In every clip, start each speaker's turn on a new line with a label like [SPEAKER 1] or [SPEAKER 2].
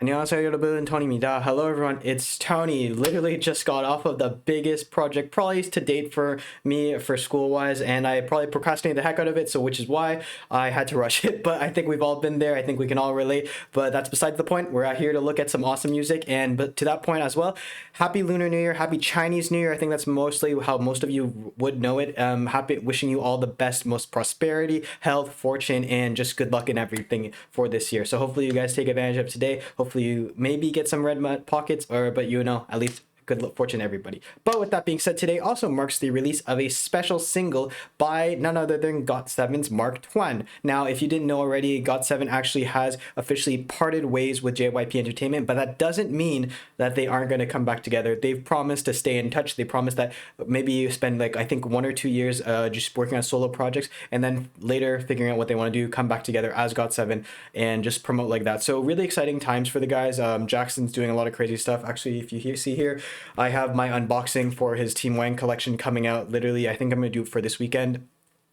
[SPEAKER 1] 안녕하세요 여러분, Tony입니다. Hello everyone, it's Tony. Literally just got off of the biggest project probably to date for me for school wise, and I probably procrastinated the heck out of it, so which is why I had to rush it. But I think we've all been there. I think we can all relate, but that's besides the point. We're out here to look at some awesome music, and but to that point as well, happy Lunar New Year, happy Chinese New Year. I think that's mostly how most of you would know it. Happy, wishing you all the best, most prosperity, health, fortune, and just good luck in everything for this year. So hopefully you guys take advantage of today. Hopefully you maybe get some red pockets, or but you know, at least good fortune everybody. But with that being said, today also marks the release of a special single by none other than GOT7's Mark Tuan. Now, if you didn't know already, GOT7 actually has officially parted ways with JYP Entertainment, but that doesn't mean that they aren't going to come back together. They've promised to stay in touch. They promised that maybe you spend like I think 1 or 2 years just working on solo projects, and then later figuring out what they want to do, come back together as GOT7 and just promote like that. So really exciting times for the guys. Jackson's doing a lot of crazy stuff. Actually, if you see here, I have my unboxing for his Team Wang collection coming out. Literally, I think I'm going to do it for this weekend.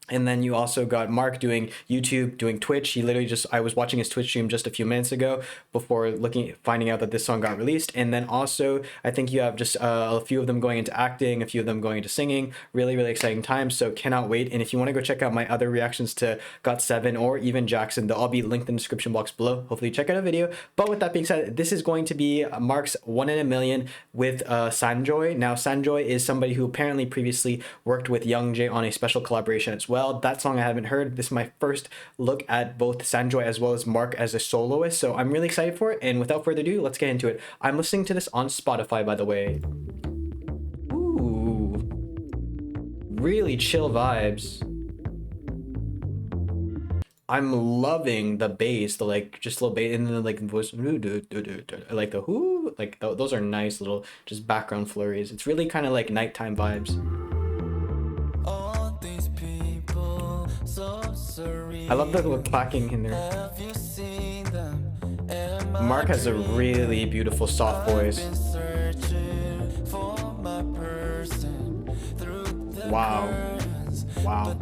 [SPEAKER 1] And then you also got Mark doing YouTube, doing Twitch. He literally just, I was watching his Twitch stream just a few minutes ago before finding out that this song got released. And then also, I think you have just a few of them going into acting, a few of them going into singing. Really, really exciting times. So cannot wait. And if you want to go check out my other reactions to GOT7 or even Jackson, they'll all be linked in the description box below. Hopefully check out a video. But with that being said, this is going to be Mark's 1 in a Million with Sanjoy. Now, Sanjoy is somebody who apparently previously worked with Young Jae on a special collaboration as well. That song I haven't heard. This is my first look at both Sanjoy as well as Mark as a soloist, so I'm really excited for it. And without further ado, let's get into it. I'm listening to this on Spotify, by the way. Ooh, really chill vibes. I'm loving the bass, the like just little bass, and then like voice, like the whoo, like those are nice little just background flurries. It's really kind of like nighttime vibes. I love the clacking in there. Mark has a really beautiful soft voice. Wow. Wow.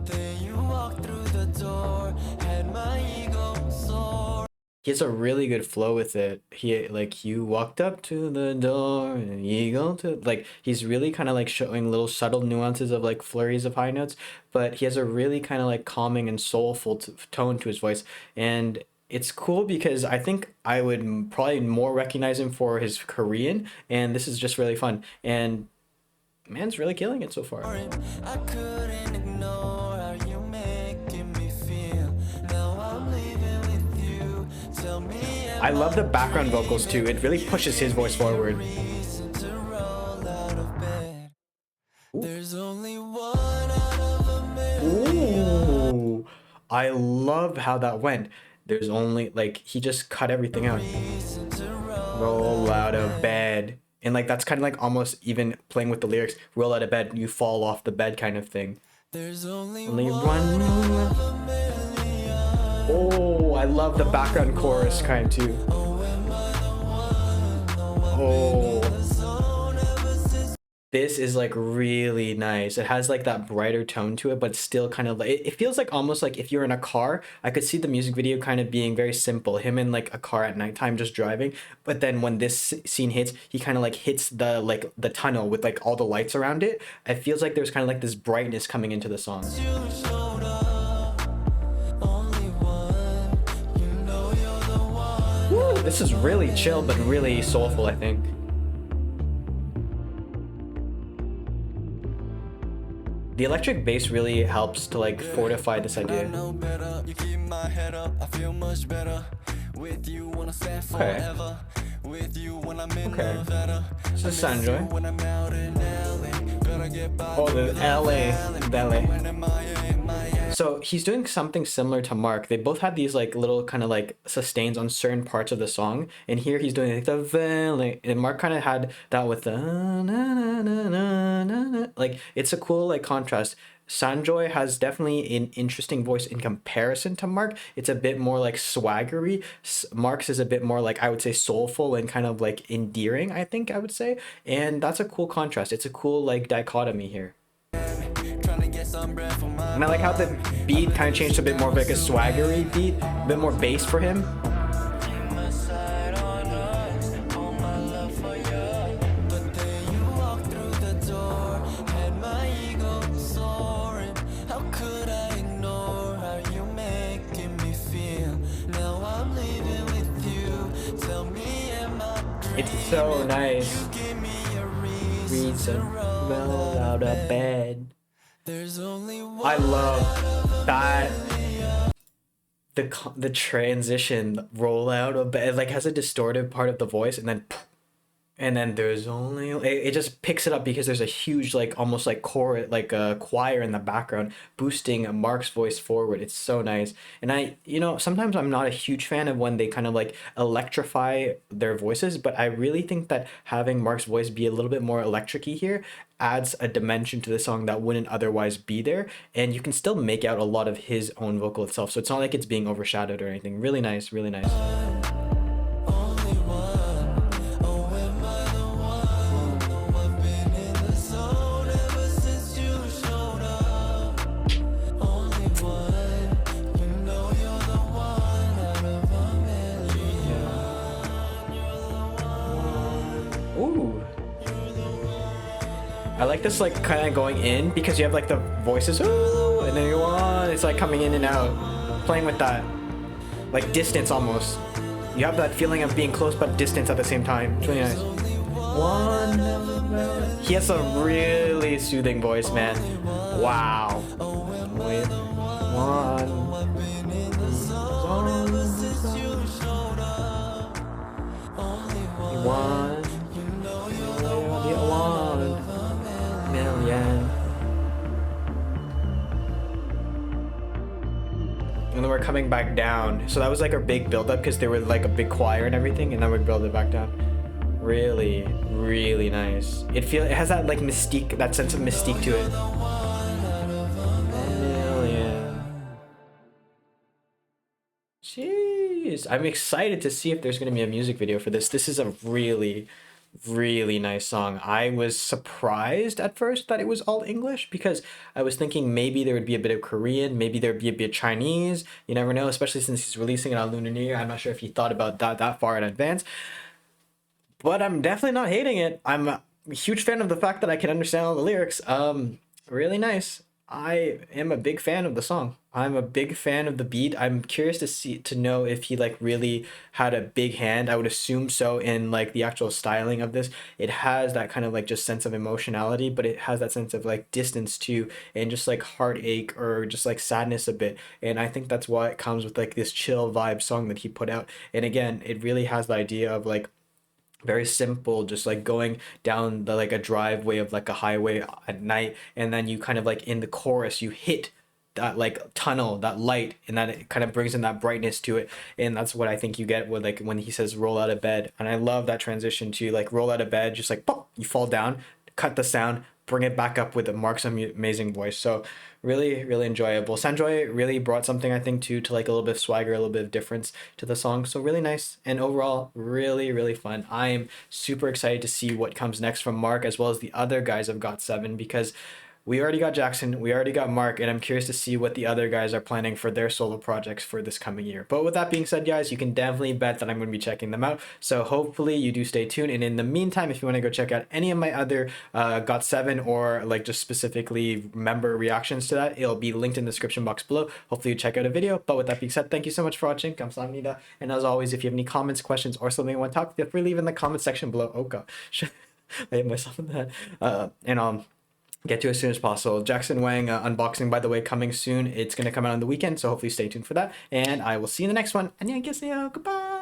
[SPEAKER 1] He has a really good flow with it. He like, you walked up to the door and you go to, like, he's really kind of like showing little subtle nuances of like flurries of high notes, but he has a really kind of like calming and soulful tone to his voice. And it's cool because I think I would probably more recognize him for his Korean, and this is just really fun. And man's really killing it so far. I couldn't ignore how you making me feel. Now I'm leaving with you. Tell me, I love the background vocals too. It really pushes his voice forward. Ooh, I love how that went. There's only, like, he just cut everything out. Roll out of bed. And like that's kind of like almost even playing with the lyrics, roll out of bed, you fall off the bed kind of thing. There's only one. Oh, I love the background chorus kind too. Oh, this is like really nice. It has like that brighter tone to it, but still kind of like, it feels like almost like if you're in a car. I could see the music video kind of being very simple, him in like a car at nighttime just driving, but then when this scene hits, he kind of like hits the like the tunnel with like all the lights around it. It feels like there's kind of like this brightness coming into the song. Woo, this is really chill but really soulful, I think. The electric bass really helps to like fortify this idea. Okay. Okay. This is Sanjoy. Oh, the LA. So he's doing something similar to Mark. They both have these like little kind of like sustains on certain parts of the song, and here he's doing like the valley, and Mark kind of had that with the like, it's a cool like contrast. Sanjoy has definitely an interesting voice in comparison to Mark. It's a bit more like swaggery. Mark's is a bit more like, I would say, soulful and kind of like endearing, I think I would say. And that's a cool contrast. It's a cool like dichotomy here. And I like how the beat kind of changed to a bit more of like a swaggery beat, a bit more bass for him. It's so nice. Reason roll out of bed. I love that the transition roll out of bed. It like has a distorted part of the voice, and then there's only it just picks it up because there's a huge like almost like chorus like a choir in the background boosting Mark's voice forward. It's so nice. And I sometimes I'm not a huge fan of when they kind of like electrify their voices, but I really think that having Mark's voice be a little bit more electric-y here adds a dimension to the song that wouldn't otherwise be there, and you can still make out a lot of his own vocal itself, so it's not like it's being overshadowed or anything. Really nice, really nice. Ooh. I like this like kind of going in because you have like the voices, ooh, and then you on. It's like coming in and out, playing with that like distance almost. You have that feeling of being close but distance at the same time. It's really nice. One. He has a really soothing voice, man. Wow. Wait. One. One. Million. And then we're coming back down. So that was like our big build up because they were like a big choir and everything, and then we build it back down. Really, really nice. It has that like mystique, that sense of mystique to it. Jeez, I'm excited to see if there's gonna be a music video for this. This is a really, really nice song. I was surprised at first that it was all English because I was thinking maybe there would be a bit of Korean, maybe there'd be a bit of Chinese. You never know, especially since he's releasing it on Lunar New Year. I'm not sure if he thought about that far in advance. But I'm definitely not hating it. I'm a huge fan of the fact that I can understand all the lyrics. Really nice. I am a big fan of the song. I'm a big fan of the beat. I'm curious to know if he like really had a big hand. I would assume so in like the actual styling of this. It has that kind of like just sense of emotionality, but it has that sense of like distance too, and just like heartache or just like sadness a bit. And I think that's why it comes with like this chill vibe song that he put out. And again, it really has the idea of like very simple, just like going down the like a driveway of like a highway at night, and then you kind of like in the chorus you hit that like tunnel, that light, and that it kind of brings in that brightness to it. And that's what I think you get with like when he says roll out of bed. And I love that transition to like roll out of bed, just like pop, you fall down, cut the sound, bring it back up with Mark's amazing voice. So really, really enjoyable. Sanjoy really brought something, I think, to like a little bit of swagger, a little bit of difference to the song. So really nice, and overall really, really fun. I am super excited to see what comes next from Mark as well as the other guys of GOT7, because we already got Jackson, we already got Mark, and I'm curious to see what the other guys are planning for their solo projects for this coming year. But with that being said, guys, you can definitely bet that I'm going to be checking them out. So hopefully you do stay tuned. And in the meantime, if you want to go check out any of my other GOT7 or like just specifically member reactions to that, it'll be linked in the description box below. Hopefully you check out a video. But with that being said, thank you so much for watching. 감사합니다. And as always, if you have any comments, questions, or something you want to talk, feel free to leave in the comment section below. Oh gosh, I hit myself in that. Get to as soon as possible. Jackson Wang unboxing, by the way, coming soon. It's going to come out on the weekend, so hopefully stay tuned for that. And I will see you in the next one. 안녕히 계세요. Goodbye.